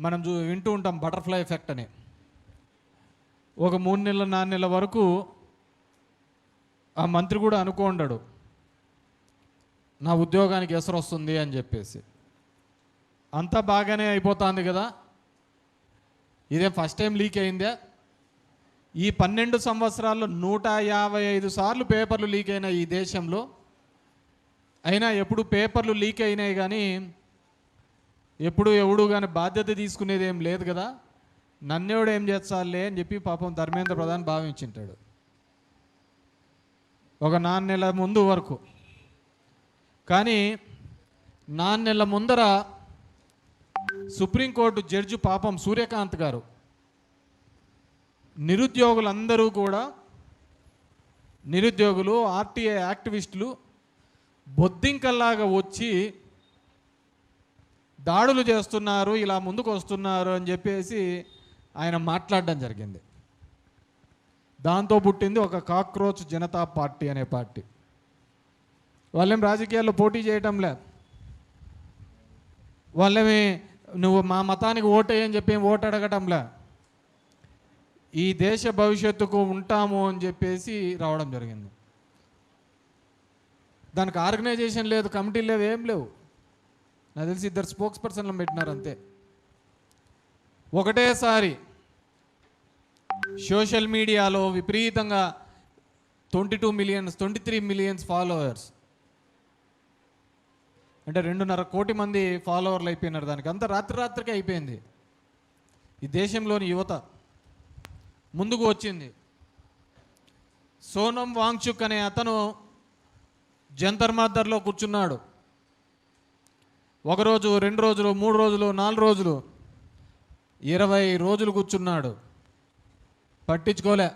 మనం వింటూ ఉంటాం బటర్ఫ్లై ఎఫెక్ట్ అని. ఒక 3 నెలల 4 నెలల వరకు ఆ మంత్రి కూడా అనుకోండాడు నా ఉద్యోగానికి ఎసరు వస్తుంది అని చెప్పేసి. అంతా బాగానే అయిపోతుంది కదా, ఇదే ఫస్ట్ టైం లీక్ అయిందే. ఈ 12 సంవత్సరాల్లో 155 సార్లు పేపర్లు లీక్ అయినాయి ఈ దేశంలో. అయినా ఎప్పుడు పేపర్లు లీక్ అయినాయి కానీ ఎప్పుడు ఎవడు కానీ బాధ్యత తీసుకునేది ఏం లేదు కదా, నన్నెవడు ఏం చేస్తాలే అని చెప్పి పాపం ధర్మేంద్ర ప్రధాన్ భావించింటాడు ఒక 4 నెలల ముందు వరకు. కానీ 4 నెలల ముందర సుప్రీంకోర్టు జడ్జి పాపం సూర్యకాంత్ గారు నిరుద్యోగులందరూ కూడా, నిరుద్యోగులు ఆర్టీఐ యాక్టివిస్టులు బొద్దింకల్లాగా వచ్చి దాడులు చేస్తున్నారు, ఇలా ముందుకు వస్తున్నారు అని చెప్పేసి ఆయన మాట్లాడడం జరిగింది. దాంతో పుట్టింది ఒక కాక్రోచ్ జనతా పార్టీ అనే పార్టీ. వాళ్ళేం రాజకీయాల్లో పోటీ చేయటంలే, వాళ్ళేమి నువ్వు మా మతానికి ఓటేయని చెప్పి ఓటు అడగటంలే, ఈ దేశ భవిష్యత్తుకు ఉంటాము అని చెప్పేసి రావడం జరిగింది. దానికి ఆర్గనైజేషన్ లేదు, కమిటీ లేవు, ఏం లేవు. నాకు తెలిసి 2 స్పోక్స్ పర్సన్లను పెట్టినారు అంతే. ఒకటేసారి సోషల్ మీడియాలో విపరీతంగా 23 మిలియన్స్ ఫాలోవర్స్, అంటే 2.5 కోటి మంది ఫాలోవర్లు అయిపోయినారు. దానికి అంత రాత్రికి అయిపోయింది. ఈ దేశంలోని యువత ముందుకు వచ్చింది. సోనం వాంగ్చుక్ అనే అతను జంతర్ మంతర్లో కూర్చున్నాడు. 1 రోజు 2 రోజులు 3 రోజులు 4 రోజులు 20 రోజులు కూర్చున్నాడు, పట్టించుకోలే.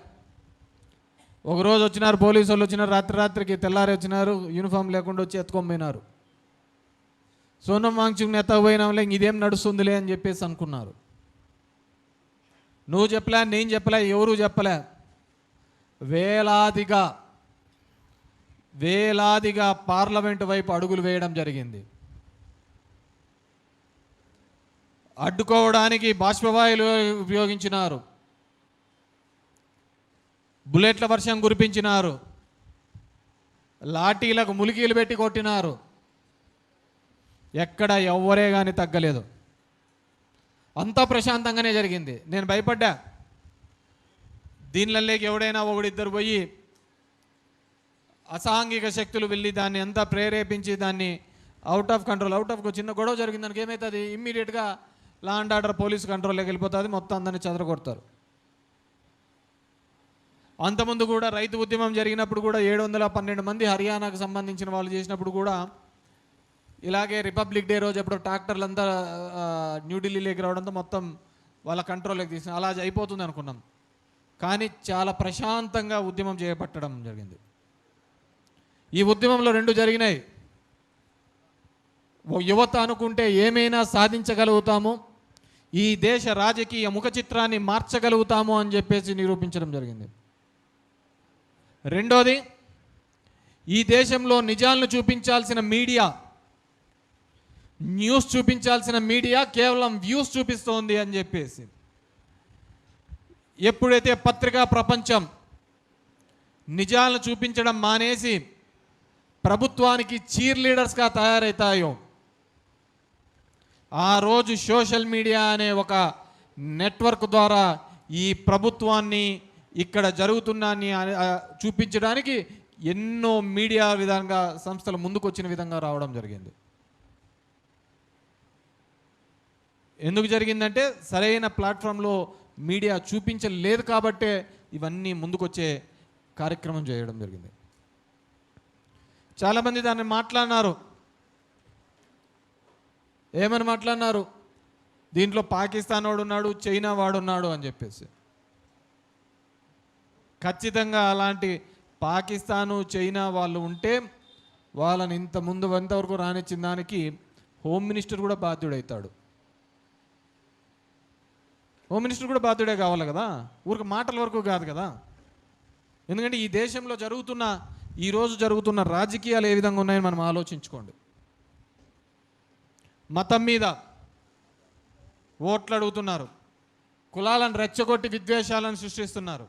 ఒకరోజు వచ్చినారు పోలీసు వాళ్ళు, వచ్చినారు రాత్రికి, తెల్లారి వచ్చినారు, యూనిఫామ్ లేకుండా వచ్చి ఎత్తుకొని సోనం వాంగ్చుక్ని ఎత్తకపోయినాంలే, ఇదేం నడుస్తుందిలే అని చెప్పేసి అనుకున్నారు. నువ్వు చెప్పలే, నేను చెప్పలే, ఎవరు చెప్పలే. వేలాదిగా పార్లమెంటు వైపు అడుగులు వేయడం జరిగింది. అడ్డుకోవడానికి బాష్పవాయువులు ఉపయోగించినారు, బుల్లెట్ల వర్షం కురిపించినారు, లాఠీలకు ములికీలు పెట్టి కొట్టినారు. ఎక్కడ ఎవ్వరే కానీ తగ్గలేదు. అంతా ప్రశాంతంగానే జరిగింది. నేను భయపడ్డా, దీనిలోకి ఎవడైనా ఒకడిద్దరు పోయి అసాంఘిక శక్తులు వెళ్ళి దాన్ని అంతా ప్రేరేపించి దాన్ని అవుట్ ఆఫ్ చిన్న గొడవ జరిగింది దానికి ఏమవుతుంది, ఇమ్మీడియట్గా లా అండ్ ఆర్డర్ పోలీసు కంట్రోల్లోకి వెళ్ళిపోతుంది, మొత్తం అందరినీ చెదరగొడతారు. అంతకుముందు కూడా రైతు ఉద్యమం జరిగినప్పుడు కూడా 712 మంది హర్యానాకు సంబంధించిన వాళ్ళు చేసినప్పుడు కూడా ఇలాగే రిపబ్లిక్ డే రోజు ఎప్పుడు ట్రాక్టర్లంతా న్యూఢిల్లీలోకి రావడంతో మొత్తం వాళ్ళ కంట్రోల్లోకి తీసుకుని అలా అయిపోతుంది అనుకున్నాం. కానీ చాలా ప్రశాంతంగా ఉద్యమం చేపట్టడం జరిగింది. ఈ ఉద్యమంలో 2 జరిగినాయి. యువత అనుకుంటే ఏమైనా సాధించగలుగుతాము, ఈ దేశ రాజకీయ ముఖ చిత్రాన్ని మార్చగలుగుతాము అని చెప్పేసి నిరూపించడం జరిగింది. రెండోది, ఈ దేశంలో నిజాలను చూపించాల్సిన మీడియా, న్యూస్ చూపించాల్సిన మీడియా కేవలం వ్యూస్ చూపిస్తోంది అని చెప్పేసి. ఎప్పుడైతే పత్రికా ప్రపంచం నిజాలను చూపించడం మానేసి ప్రభుత్వానికి చీర్ లీడర్స్గా తయారవుతాయో ఆ రోజు సోషల్ మీడియా అనే ఒక నెట్వర్క్ ద్వారా ఈ ప్రభుత్వాన్ని ఇక్కడ జరుగుతున్నాన్ని చూపించడానికి ఎన్నో మీడియా విధంగా సంస్థలు ముందుకు వచ్చిన విధంగా రావడం జరిగింది. ఎందుకు జరిగిందంటే సరైన ప్లాట్ఫామ్లో మీడియా చూపించలేదు కాబట్టే ఇవన్నీ ముందుకొచ్చే కార్యక్రమం చేయడం జరిగింది. చాలామంది దాన్ని మాట్లాడినారు. ఏమని మాట్లాడినారు, దీంట్లో పాకిస్తాన్ వాడున్నాడు, చైనా వాడున్నాడు అని చెప్పేసి. ఖచ్చితంగా అలాంటి పాకిస్తాను చైనా వాళ్ళు ఉంటే వాళ్ళని ఇంతవరకు రానిచ్చిన దానికి హోమ్ మినిస్టర్ కూడా బాధ్యుడవుతాడు. హోమ్ మినిస్టర్ కూడా బాధ్యుడే కావాలి కదా, ఊరికి మాటల వరకు కాదు కదా. ఎందుకంటే ఈ దేశంలో ఈరోజు జరుగుతున్న రాజకీయాలు ఏ విధంగా ఉన్నాయని మనం ఆలోచించుకోండి. మతం మీద ఓట్లు అడుగుతున్నారు, కులాలను రెచ్చగొట్టి విద్వేషాలను సృష్టిస్తున్నారు.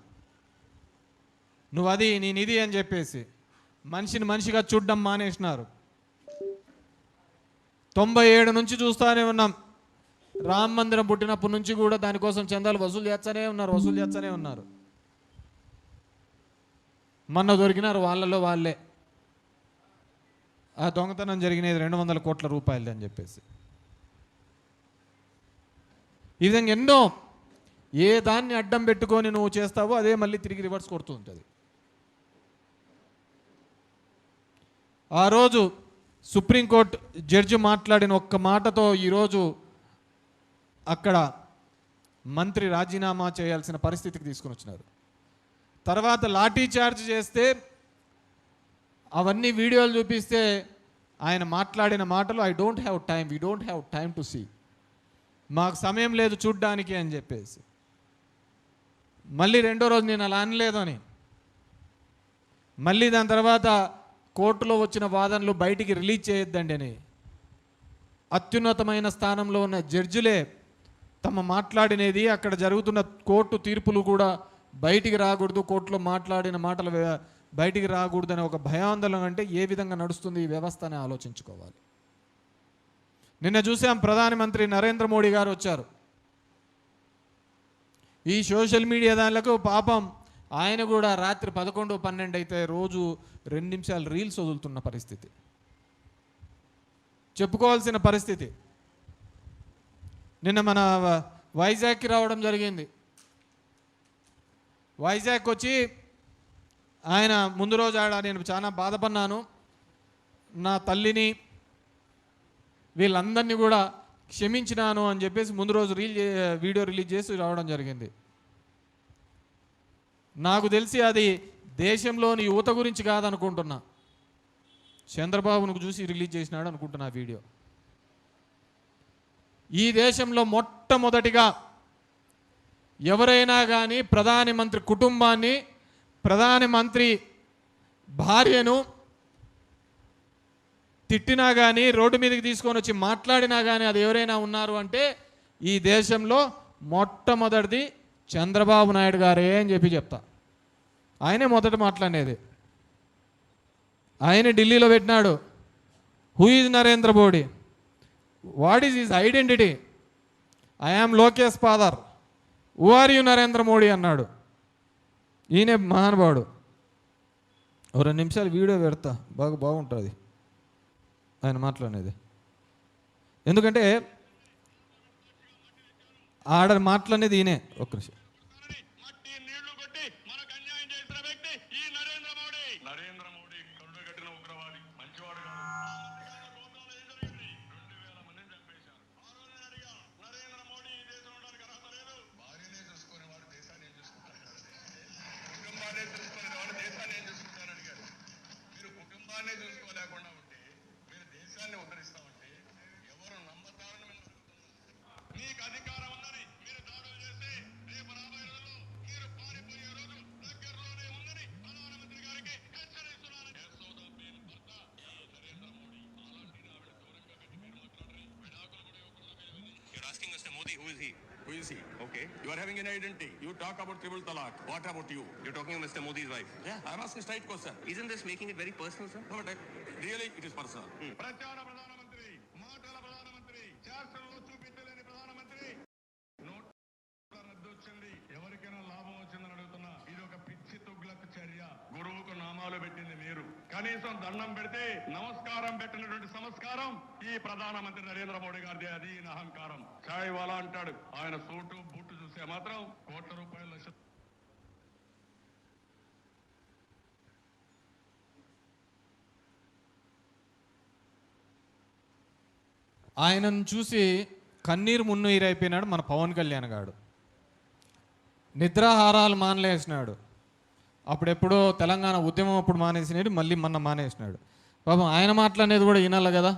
నువ్వు అది నేను ఇది అని చెప్పేసి మనిషిని మనిషిగా చూడడం మానేసినారు. 97 నుంచి చూస్తూనే ఉన్నాం. రామ మందిరం పుట్టినప్పటి నుంచి కూడా దానికోసం చందాలు వసూలు చేస్తూనే ఉన్నారు. మొన్న దొరికినారు వాళ్ళలో వాళ్ళే. ఆ దొంగతనం జరిగినది 200 కోట్ల రూపాయలు అని చెప్పేసి. ఈ విధంగా ఎన్నో, ఏ దాన్ని అడ్డం పెట్టుకొని నువ్వు చేస్తావో అదే మళ్ళీ తిరిగి రివర్స్ కొడుతూ ఉంటుంది. ఆ రోజు సుప్రీంకోర్టు జడ్జి మాట్లాడిన ఒక్క మాటతో ఈరోజు అక్కడ మంత్రి రాజీనామా చేయాల్సిన పరిస్థితికి తీసుకుని వచ్చినారు. తర్వాత లాఠీ చార్జ్ చేస్తే అవన్నీ వీడియోలు చూపిస్తే ఆయన మాట్లాడిన మాటలు we don't have time to see, మాకు సమయం లేదు చూడ్డానికి అని చెప్పేసి. మళ్ళీ రెండో రోజు నేను అలా అనలేదు అని, మళ్ళీ దాని తర్వాత కోర్టులో వచ్చిన వాదనలు బయటికి రిలీజ్ చేయొద్దండి అని అత్యున్నతమైన స్థానంలో ఉన్న జడ్జిలే తమ మాట్లాడినది, అక్కడ జరుగుతున్న కోర్టు తీర్పులు కూడా బయటికి రాకూడదు, కోర్టులో మాట్లాడిన మాటలు బయటికి రాకూడదని ఒక భయాందోళన అంటే ఏ విధంగా నడుస్తుంది ఈ వ్యవస్థ అని ఆలోచించుకోవాలి. నిన్న చూసాం, ప్రధానమంత్రి నరేంద్ర మోడీ గారు వచ్చారు. ఈ సోషల్ మీడియా దానిలకు పాపం ఆయన కూడా రాత్రి 11, 12 అయితే రోజు 2 నిమిషాలు రీల్స్ వదులుతున్న పరిస్థితి, చెప్పుకోవాల్సిన పరిస్థితి. నిన్న మన వైజాగ్కి రావడం జరిగింది. వైజాగ్ వచ్చి ఆయన ముందు రోజు నేను చాలా బాధపడినాను, నా తల్లిని వీళ్ళందరినీ కూడా క్షమించినాను అని చెప్పేసి ముందు రోజు వీడియో రిలీజ్ చేసి రావడం జరిగింది. నాకు తెలిసి అది దేశంలోని యువత గురించి కాదనుకుంటున్నా, చంద్రబాబును చూసి రిలీజ్ చేసినాడు అనుకుంటున్నా వీడియో. ఈ దేశంలో మొట్టమొదటిగా ఎవరైనా కానీ ప్రధానమంత్రి కుటుంబాన్ని, ప్రధానమంత్రి భార్యను తిట్టినా కానీ, రోడ్డు మీదకి తీసుకొని వచ్చి మాట్లాడినా కానీ అది ఎవరైనా ఉన్నారు అంటే ఈ దేశంలో మొట్టమొదటిది చంద్రబాబు నాయుడు గారే అని చెప్తా. ఆయనే మొదట మాట్లాడేది. ఆయన ఢిల్లీలో పెట్టినాడు, who is Narendra Modi, what is his identity, I am Lokesh father, who are you Narendra Modi అన్నాడు. ఈయనే మహానుభావుడు. 2 నిమిషాలు వీడియో పెడతా, బాగుంటుంది ఆయన మాట్లాడేది. ఎందుకంటే ఆడ మాట్లాడేది ఈయనే. ఒక్క నిమిషం. చూసుకోలేకుండా ఉంటే మీరు దేశాన్ని ఉద్ధరిస్తామంటే ఎవరు నమ్మతారని మీకు అధికారం ఉందని మీరు దాడులు చేస్తే రేపు రాబోయే రోజుల్లో మీరు పారిపోయే రోజు దగ్గరలోనే ఉందని ప్రధానమంత్రి గారికి హెచ్చరిస్తున్నాను. నరేంద్ర మోడీ అలాంటి ఆవిడ దూరంగా పెట్టి మీరు మాట్లాడరు. విడాకులు కూడా ఇవ్వకుండా you're asking Mr. Modi, who is he? Who is he? Okay. You are having an identity. You talk about triple talaq. What about you? You're talking about Mr. Modi's wife. Yeah, I'm asking straight question. Isn't this making it very personal, sir? No, but really it is personal. ప్రచార ప్రధానమంత్రి, మాటల ప్రధానమంత్రి, శాస్త్రంలో చూపించలేని ప్రధానమంత్రి. నోట్ల రద్దు వచ్చింది, ఎవరికైనా లాభం వచ్చిందని అడుగుతున్నా. ఇది ఒక పిచ్చి తుగ్లక్ చర్య. గురువుకు నామాలు పెట్టింది మీరు. కనీసం దండం పెడితే నమస్కారం పెట్టినటువంటి సంస్కారం ఈ ప్రధానమంత్రి నరేంద్ర మోడీ గారిది. అది అహంకారం. చాయ్ వాలా అంటాడు, ఆయన సూటు బూటు చూసే మాత్రం కోట్ల రూపాయల లక్ష. ఆయనను చూసి కన్నీరు మున్నీరైపోయినాడు మన పవన్ కళ్యాణ్ గారు. నిద్రాహారాలు మానలేసినాడు. అప్పుడెప్పుడో తెలంగాణ ఉద్యమం అప్పుడు మానేసినాడు, మళ్ళీ మొన్న మానేసినాడు. పాపం ఆయన మాట్లాడేది కూడా వినాలి కదా.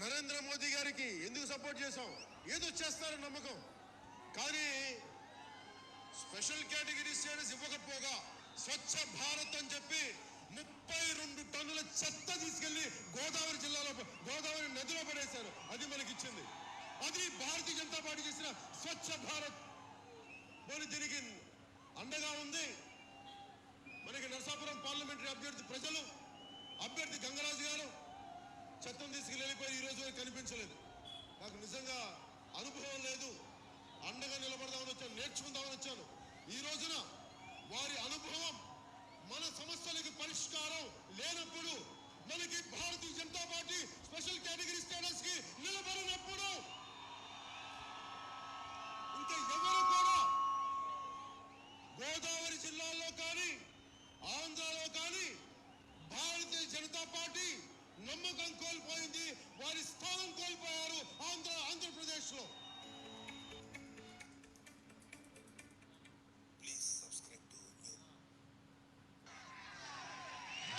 నరేంద్ర మోదీ గారికి ఎందుకు సపోర్ట్ చేశాం, ఏదో చేస్తారని నమ్మకం. కానీ స్పెషల్ కేటగిరీ స్టేటస్ ఇవ్వకపోగా స్వచ్ఛ భారత్ అని చెప్పి 32 టన్నుల చెత్త తీసుకెళ్లి గోదావరి జిల్లాలో అనిపించలేదు. నాకు నిజంగా అనుభవం లేదు. అండగా నిలబడదామని వచ్చాను, నేర్చుకుందామని వచ్చాను. ఈ రోజున వారి అనుభవం మన సమస్యలకు పరిష్కారం లేనప్పుడు, మనకి Bharatiya Janata Party special category status కి నిలబడినప్పుడు ఇంకా ఎవరు కూడా గోదావరి జిల్లాలో కానీ ఆంధ్రాలో కానీ భారతీయ జనతా పార్టీ నమ్మకం కోల్పోయింది. వారి స్థానం కోల్పోయారు ఆంధ్రప్రదేశ్ లో.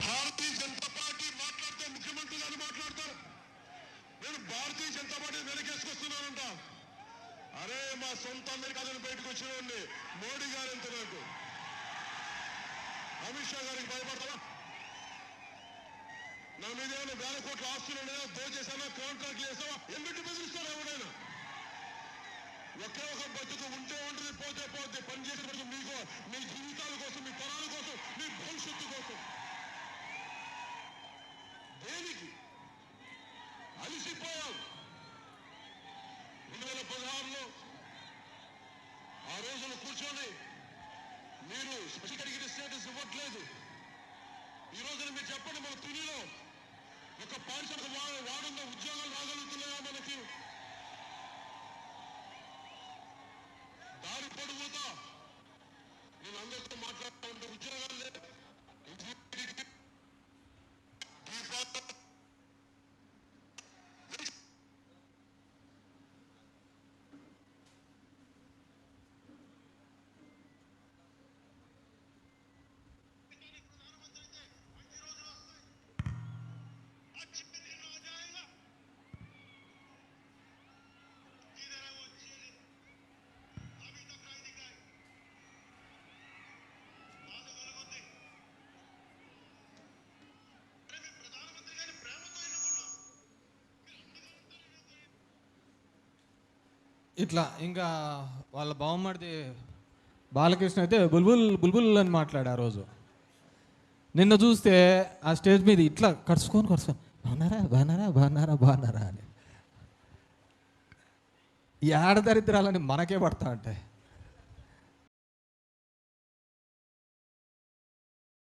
భారతీయ జనతా పార్టీ మాట్లాడితే ముఖ్యమంత్రి గారు మాట్లాడతారు, నేను భారతీయ జనతా పార్టీ వెనకేసుకొస్తున్నానంట. అరే మా సొంత అమెరికాలను బయటకు వచ్చిన మోడీ గారు ఎంత నాకు, అమిత్ షా గారికి భయపడతావా? నా మీద ఏమైనా వేల కోట్ల ఆస్తులు ఉన్నాయా, దోచేసానా, కాంట్రాక్ట్లు వేసావా? ఎందుకు బెదిరిస్తారా ఎవడైనా? ఒకే ఒక బతుకు ఉంటే ఉంటుంది, పోతే పోతే. పనిచేసే బతుకు మీకు, మీ జీవితాల కోసం, మీ తరాల కోసం, మీ భవిష్యత్తు కోసం. దేనికి అలిసిపోయాం? 2016లో ఆ రోజున కూర్చొని మీరు స్పెషల్ కేటగిరీ స్టేటస్ ఇవ్వట్లేదు. ఈ రోజున మీరు చెప్పండి, మన తునిలో ఒక పారిశ్రామిక వాడున్న ఉద్యోగాలు రాగలుగుతున్నాయా? మనకి దారి పొడుగుతా నేను అందరితో మాట్లాడుతూ ఉంటే ఉద్యోగాలు లేదు. ఇట్లా ఇంకా వాళ్ళ బావమరిది బాలకృష్ణ అయితే బుల్బుల్ బుల్బుల్ అని మాట్లాడు ఆ రోజు. నిన్న చూస్తే ఆ స్టేజ్ మీద ఇట్లా కడుచుకొని బాగున్నారా బాగున్నారా బాగున్నారా బాగున్నారా అని. ఈ ఆడదరిద్రాలని మనకే పడతా ఉంటాయి.